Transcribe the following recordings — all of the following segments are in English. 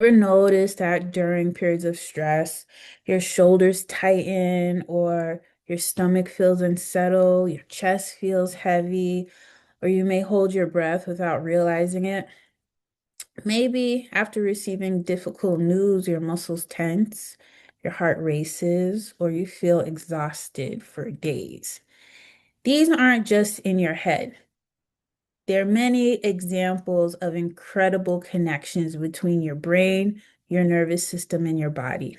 Ever notice that during periods of stress, your shoulders tighten or your stomach feels unsettled, your chest feels heavy, or you may hold your breath without realizing it? Maybe after receiving difficult news, your muscles tense, your heart races, or you feel exhausted for days. These aren't just in your head. There are many examples of incredible connections between your brain, your nervous system, and your body.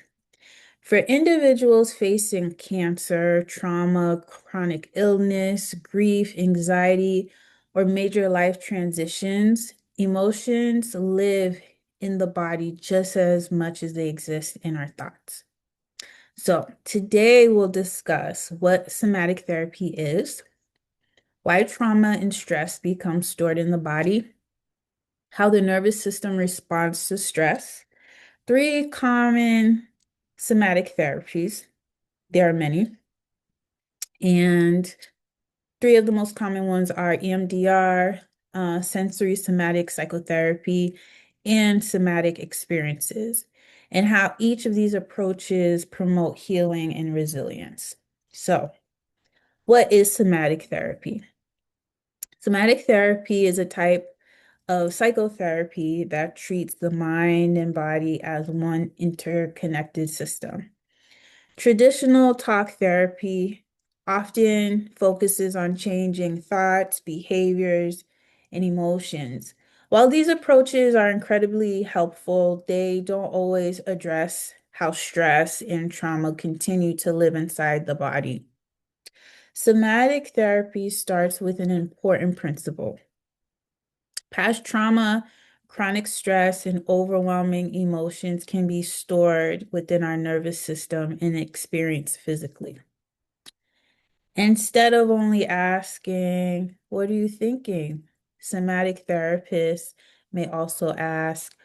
For individuals facing cancer, trauma, chronic illness, grief, anxiety, or major life transitions, emotions live in the body just as much as they exist in our thoughts. So, today we'll discuss what somatic therapy is, why trauma and stress become stored in the body, how the nervous system responds to stress, three common somatic therapies. There are many, and three of the most common ones are EMDR, sensory somatic psychotherapy, and somatic experiences, and how each of these approaches promote healing and resilience. So, what is somatic therapy? Somatic therapy is a type of psychotherapy that treats the mind and body as one interconnected system. Traditional talk therapy often focuses on changing thoughts, behaviors, and emotions. While these approaches are incredibly helpful, they don't always address how stress and trauma continue to live inside the body. Somatic therapy starts with an important principle. Past trauma, chronic stress, and overwhelming emotions can be stored within our nervous system and experienced physically. Instead of only asking, "What are you thinking?" somatic therapists may also ask,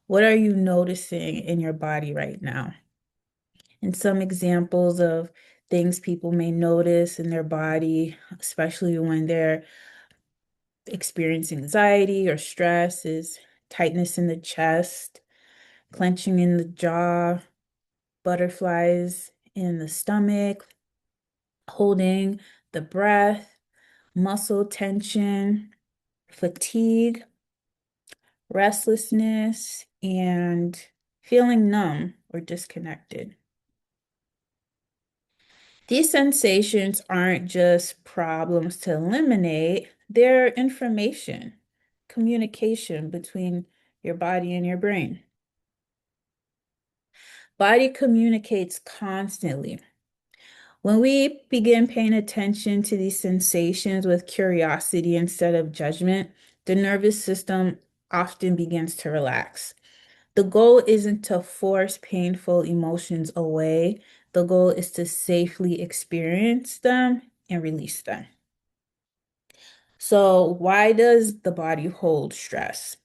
"What are you noticing in your body right now?" And some examples of things people may notice in their body, especially when they're experiencing anxiety or stress, is tightness in the chest, clenching in the jaw, butterflies in the stomach, holding the breath, muscle tension, fatigue, restlessness, and feeling numb or disconnected. These sensations aren't just problems to eliminate, they're information, communication between your body and your brain. Body communicates constantly. When we begin paying attention to these sensations with curiosity instead of judgment, the nervous system often begins to relax. The goal isn't to force painful emotions away. The goal is to safely experience them and release them. So, why does the body hold stress?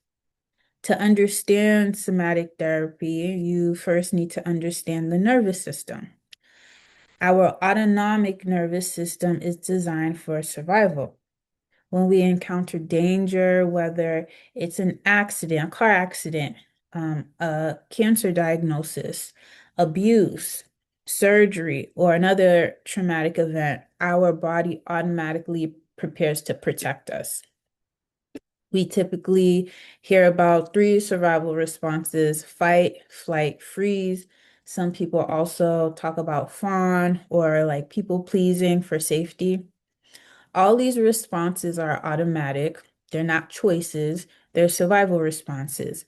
To understand somatic therapy, you first need to understand the nervous system. Our autonomic nervous system is designed for survival. When we encounter danger, whether it's an accident, a car accident, a cancer diagnosis, abuse, surgery, or another traumatic event, our body automatically prepares to protect us. We typically hear about three survival responses: fight, flight, freeze. Some people also talk about fawn or like people pleasing for safety. All these responses are automatic. They're not choices, they're survival responses.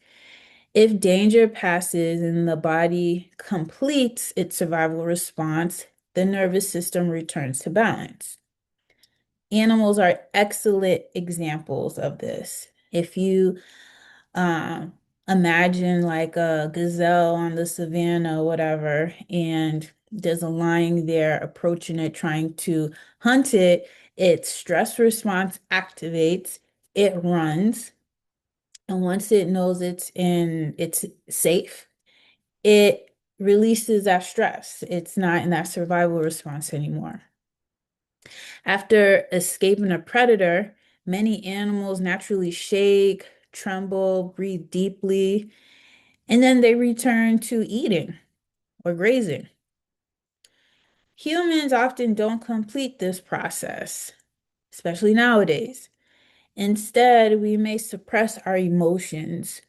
If danger passes and the body completes its survival response, the nervous system returns to balance. Animals are excellent examples of this. If you um, imagine like a gazelle on the savannah or whatever, and there's a lion there approaching it, trying to hunt it, its stress response activates, it runs, and once it knows it's safe, it releases that stress. It's not in that survival response anymore. After escaping a predator, many animals naturally shake, tremble, breathe deeply. and then they return to eating or grazing. Humans often don't complete this process, especially nowadays. Instead, we may suppress our emotions,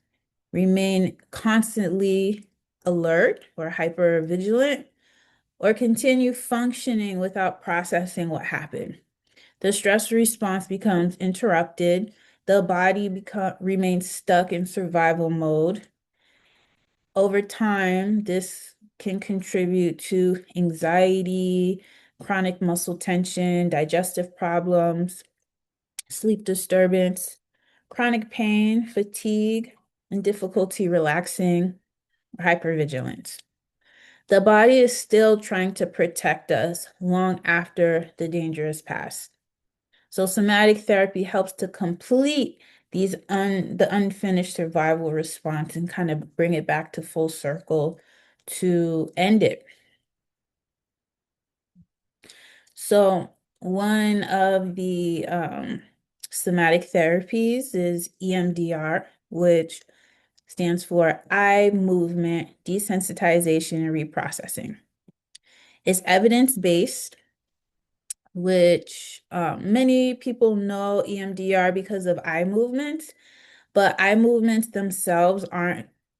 remain constantly alert or hyper vigilant, or continue functioning without processing what happened. The stress response becomes interrupted. The body remains stuck in survival mode. Over time, this can contribute to anxiety, chronic muscle tension, digestive problems, sleep disturbance, chronic pain, fatigue, and difficulty relaxing or hypervigilance. The body is still trying to protect us long after the danger has passed. So somatic therapy helps to complete the unfinished survival response and kind of bring it back to full circle to end it. So one of the somatic therapies is EMDR, which stands for eye movement desensitization and reprocessing. It's evidence-based, which many people know EMDR because of eye movements, but eye movements themselves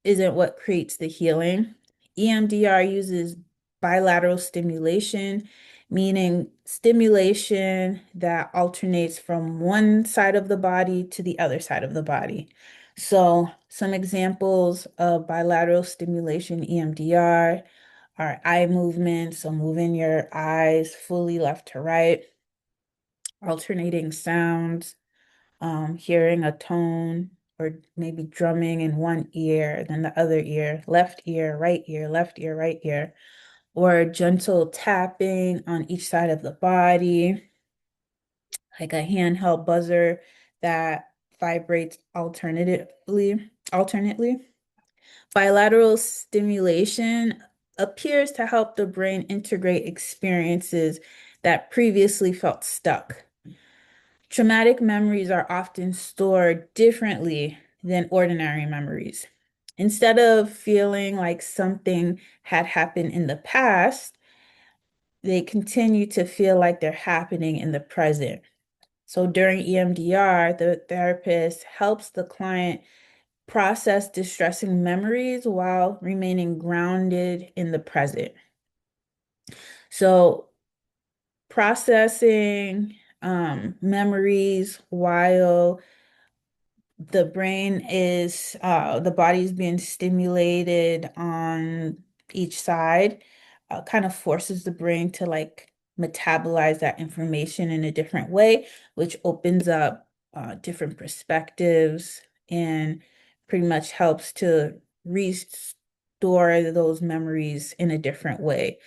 isn't what creates the healing. EMDR uses bilateral stimulation, meaning stimulation that alternates from one side of the body to the other side of the body. So some examples of bilateral stimulation EMDR are eye movements, so moving your eyes fully left to right, alternating sounds, hearing a tone or maybe drumming in one ear, then the other ear, left ear, right ear, or gentle tapping on each side of the body, like a handheld buzzer that vibrates alternately. Bilateral stimulation appears to help the brain integrate experiences that previously felt stuck. Traumatic memories are often stored differently than ordinary memories. Instead of feeling like something had happened in the past, they continue to feel like they're happening in the present. So during EMDR, the therapist helps the client process distressing memories while remaining grounded in the present. So processing memories while the body's being stimulated on each side, kind of forces the brain to like metabolize that information in a different way, which opens up different perspectives and pretty much helps to restore those memories in a different way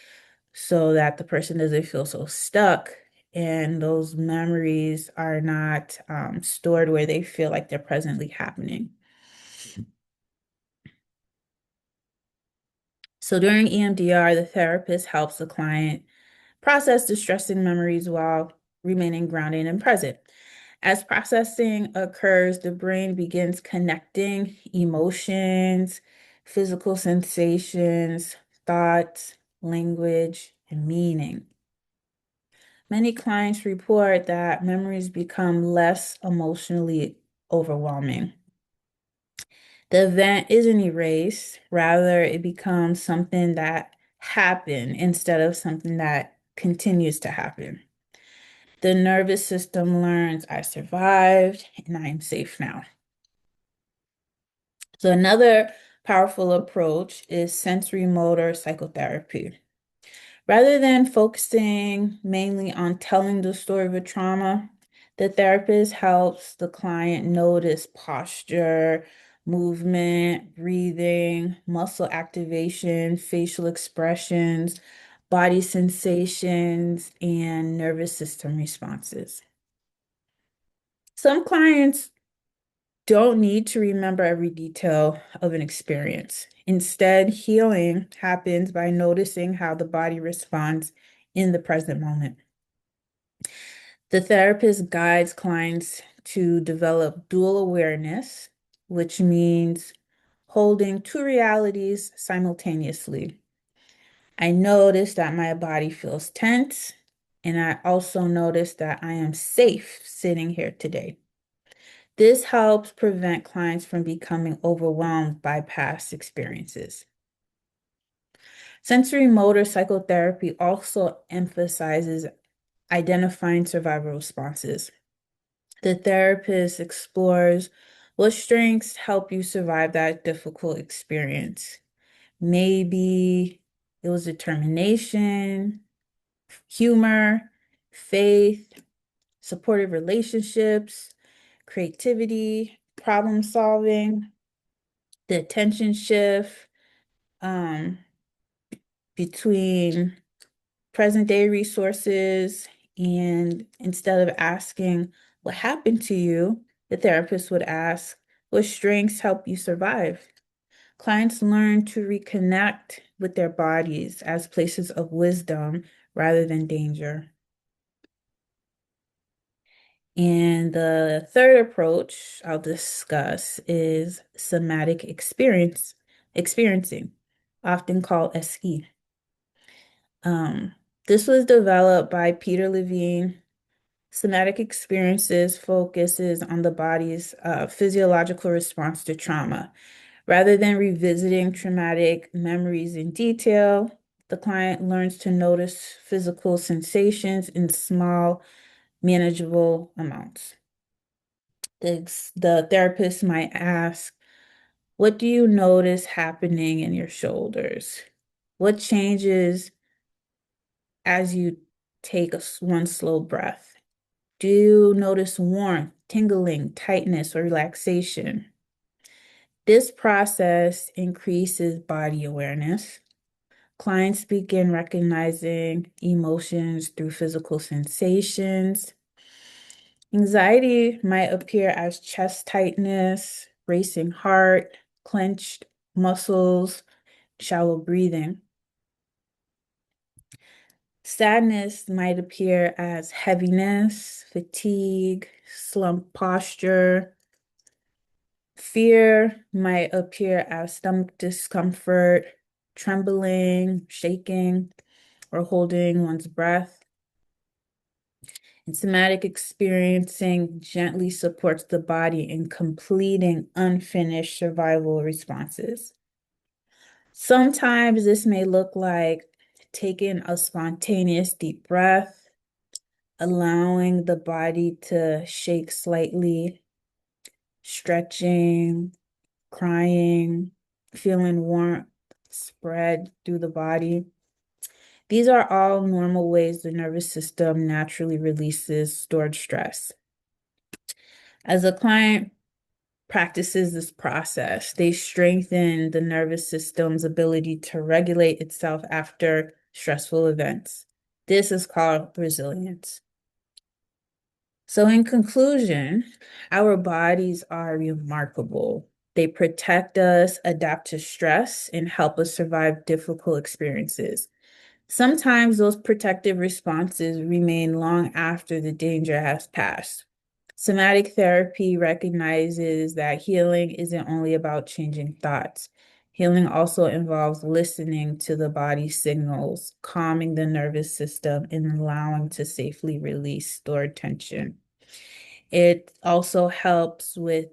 so that the person doesn't feel so stuck and those memories are not stored where they feel like they're presently happening. So during EMDR, the therapist helps the client process distressing memories while remaining grounded and present. As processing occurs, the brain begins connecting emotions, physical sensations, thoughts, language, and meaning. Many clients report that memories become less emotionally overwhelming. The event isn't erased, rather, it becomes something that happened instead of something that continues to happen. The nervous system learns I survived and I'm safe now. So, another powerful approach is sensory motor psychotherapy. Rather than focusing mainly on telling the story of a trauma, the therapist helps the client notice posture, movement, breathing, muscle activation, facial expressions, body sensations, and nervous system responses. Some clients don't need to remember every detail of an experience. Instead, healing happens by noticing how the body responds in the present moment. The therapist guides clients to develop dual awareness, which means holding two realities simultaneously. I notice that my body feels tense, and I also notice that I am safe sitting here today. This helps prevent clients from becoming overwhelmed by past experiences. Sensory motor psychotherapy also emphasizes identifying survival responses. The therapist explores what strengths help you survive that difficult experience. Maybe it was determination, humor, faith, supportive relationships, creativity, problem solving, the attention shift um, between present day resources. And instead of asking what happened to you, the therapist would ask, what strengths help you survive? Clients learn to reconnect with their bodies as places of wisdom rather than danger. And the third approach I'll discuss is somatic experiencing, often called SE. Um, this was developed by Peter Levine. Somatic experiences focuses on the body's physiological response to trauma. Rather than revisiting traumatic memories in detail, the client learns to notice physical sensations in small, manageable amounts. The therapist might ask, what do you notice happening in your shoulders? What changes as you take one slow breath? Do you notice warmth, tingling, tightness, or relaxation? This process increases body awareness. Clients begin recognizing emotions through physical sensations. Anxiety might appear as chest tightness, racing heart, clenched muscles, shallow breathing. Sadness might appear as heaviness, fatigue, slumped posture. Fear might appear as stomach discomfort, trembling, shaking, or holding one's breath. And somatic experiencing gently supports the body in completing unfinished survival responses. Sometimes this may look like taking a spontaneous deep breath, allowing the body to shake slightly, stretching, crying, feeling warmth spread through the body. These are all normal ways the nervous system naturally releases stored stress. As a client practices this process, they strengthen the nervous system's ability to regulate itself after stressful events. This is called resilience. So, in conclusion, our bodies are remarkable. They protect us, adapt to stress, and help us survive difficult experiences. Sometimes those protective responses remain long after the danger has passed. Somatic therapy recognizes that healing isn't only about changing thoughts. Healing also involves listening to the body's signals, calming the nervous system, and allowing to safely release stored tension. It also helps with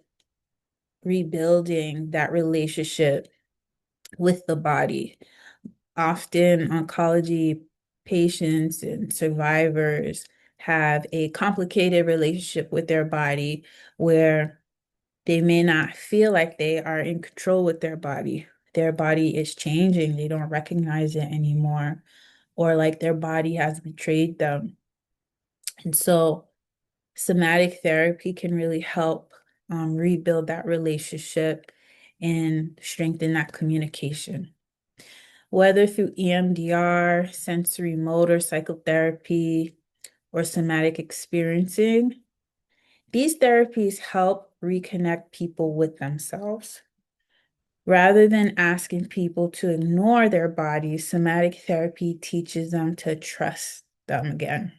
rebuilding that relationship with the body. Often, oncology patients and survivors have a complicated relationship with their body where they may not feel like they are in control with their body. Their body is changing, they don't recognize it anymore, or like their body has betrayed them. And so, somatic therapy can really help rebuild that relationship and strengthen that communication. Whether through EMDR, sensory motor psychotherapy, or somatic experiencing, these therapies help reconnect people with themselves. Rather than asking people to ignore their bodies, somatic therapy teaches them to trust them again.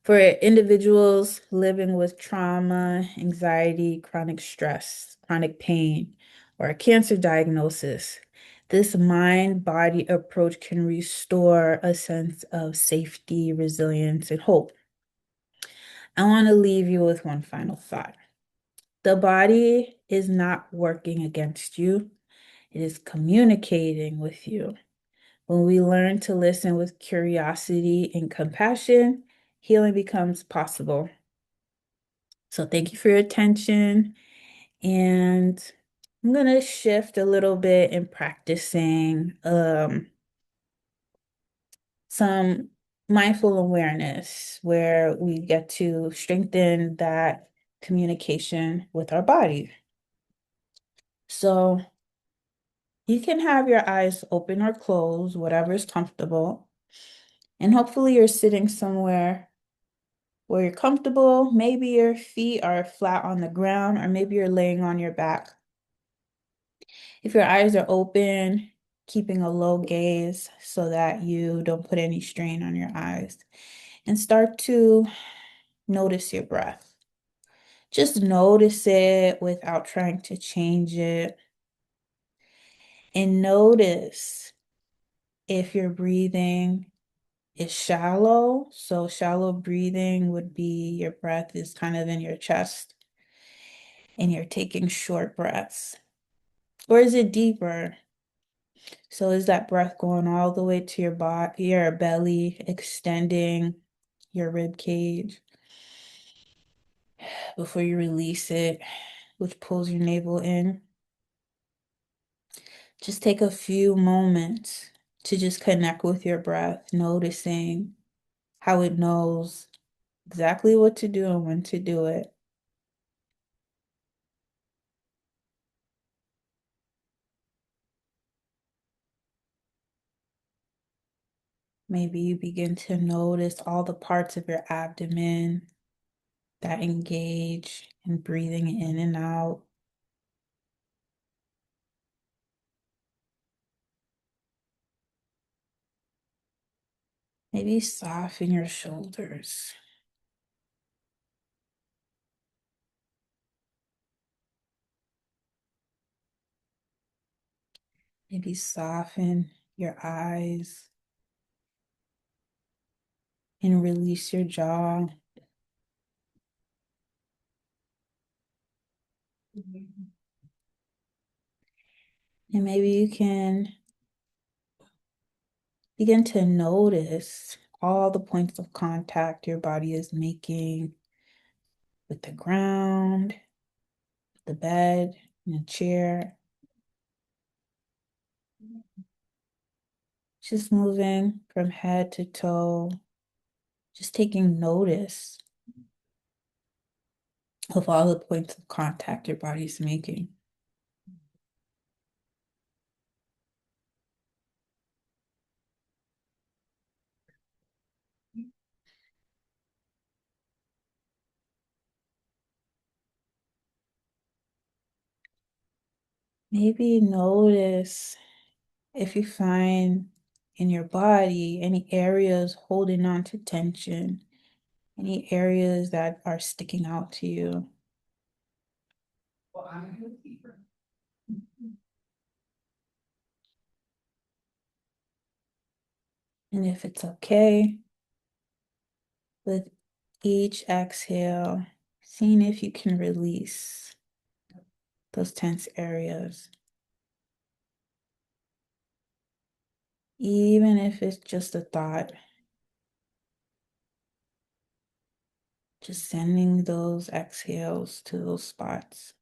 For individuals living with trauma, anxiety, chronic stress, chronic pain, or a cancer diagnosis. This mind-body approach can restore a sense of safety, resilience, and hope. I want to leave you with one final thought. The body is not working against you. It is communicating with you. When we learn to listen with curiosity and compassion, healing becomes possible. So thank you for your attention. And I'm going to shift a little bit in practicing some mindful awareness where we get to strengthen that communication with our body. So you can have your eyes open or closed, whatever is comfortable. And hopefully you're sitting somewhere where you're comfortable. Maybe your feet are flat on the ground, or maybe you're laying on your back. If your eyes are open, keeping a low gaze so that you don't put any strain on your eyes. And start to notice your breath. Just notice it without trying to change it. And notice if your breathing is shallow. So shallow breathing would be your breath is kind of in your chest and you're taking short breaths. Or is it deeper? So is that breath going all the way to your body, your belly, extending your rib cage before you release it, which pulls your navel in? Just take a few moments to just connect with your breath, noticing how it knows exactly what to do and when to do it. Maybe you begin to notice all the parts of your abdomen that engage in breathing in and out. Maybe soften your shoulders. Maybe soften your eyes and release your jaw. And maybe you can begin to notice all the points of contact your body is making with the ground, the bed, and the chair. Just moving from head to toe, just taking notice of all the points of contact your body's making. Maybe notice if you find in your body any areas holding on to tension, any areas that are sticking out to you. And if it's okay, with each exhale, seeing if you can release those tense areas, even if it's just a thought, just sending those exhales to those spots.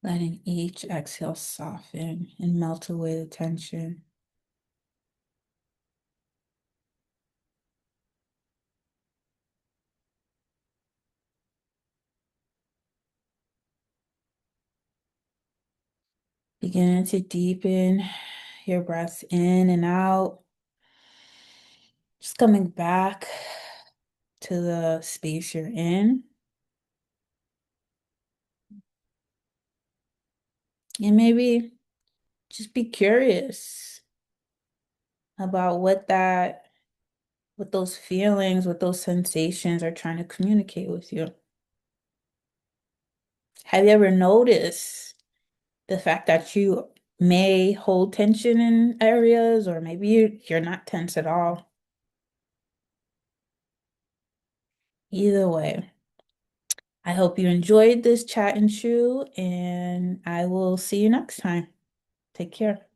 Letting each exhale soften and melt away the tension. Beginning to deepen your breaths in and out. Just coming back to the space you're in. And maybe just be curious about what those feelings, what those sensations are trying to communicate with you. Have you ever noticed the fact that you may hold tension in areas, or maybe you're not tense at all? Either way, I hope you enjoyed this chat and chew, and I will see you next time. Take care.